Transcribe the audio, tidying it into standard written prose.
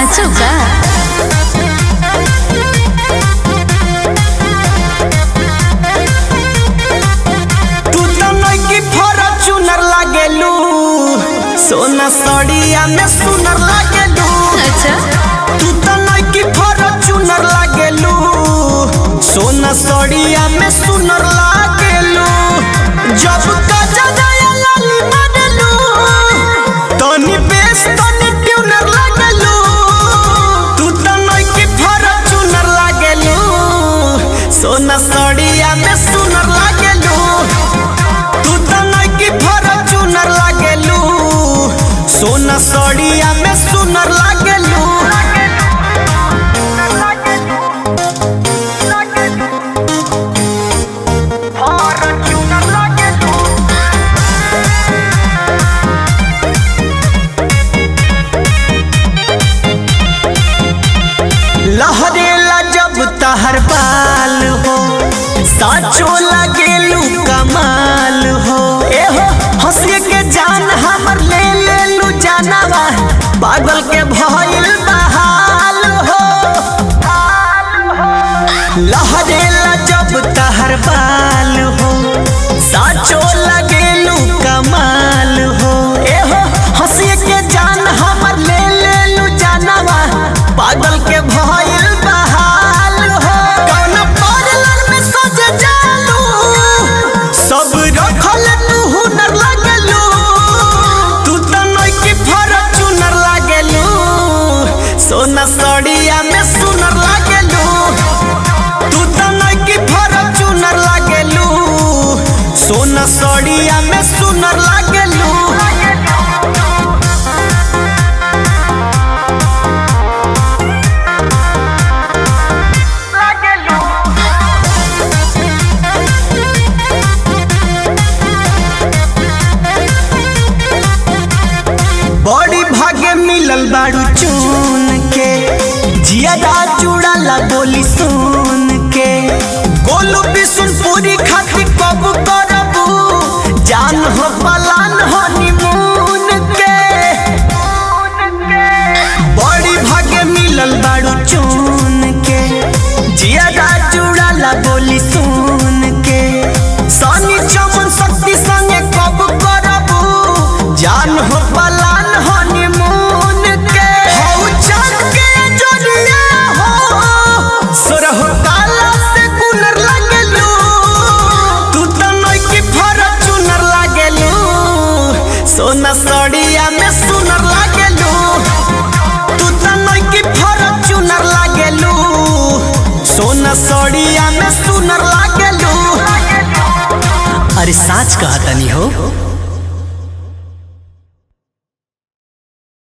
साचो का तू तो नई फॉर्च्यूनर लागेलू, सोना सड़िया में सुनर लागेलू। अच्छा तू तो नई फॉर्च्यूनर लागेलू, सोना सड़िया में सुनर लागेलू। जब काजा दया लाली बदलू, तनी बेस तनी ट्यूनर लागेलू। तू तो नई फॉर्च्यूनर लागेलू, सोना सड़िया में सुनर लागेलू। तू तो नई फॉर्च्यूनर लागेलू, सोना सड़िया में सुनर लागेलू। लहरेला जब तहर बाल हो, साचो लागेलू कमाल हो। एहो हंसी के जान हमर ले लेलू जानवा, पागल के भइल बहाल हो। लहरेला जब तहर बाल हो, साचो लागेलू कमाल हो। एहो हंसी के जान हमर ले लेलू जानवा, पागल के भइल बहाल हो। कौन पार्लर में सज जालू, सब रखल तू हुनर लागेलू। तू तो नई फॉर्च्यूनर लागेलू, सोना सड़िया में सुनर लागेलू। तू तो नई फॉर्च्यूनर लागेलू, सोना सड़िया में सुनर लागेलू। बड़ी भागे मिलल बाड़ू चून के, जियादा जुड़ाला बोली सुन के। गोलू बिशुनपुरी खातिर कब करबू, जान हो पलान हनीमून के। बड़ी भागे मिलल बाड़ू चून के, जियादा जुड़ाला बोली सुन के। सनी चमन शक्ति संगे कब करबू, जान हो पलान हनीमून के। हौ चाँद के जोड़िया हो, सोरहो काला से गुनर लागेलू। तू तो नई फॉर्च्यूनर लागेलू, सोना सड़िया में सुनर लागेलू। तू तो नई फॉर्च्यूनर लागेलू, सोना सड़िया में सुनर लागेलू। अरे साच कहा तनी हो।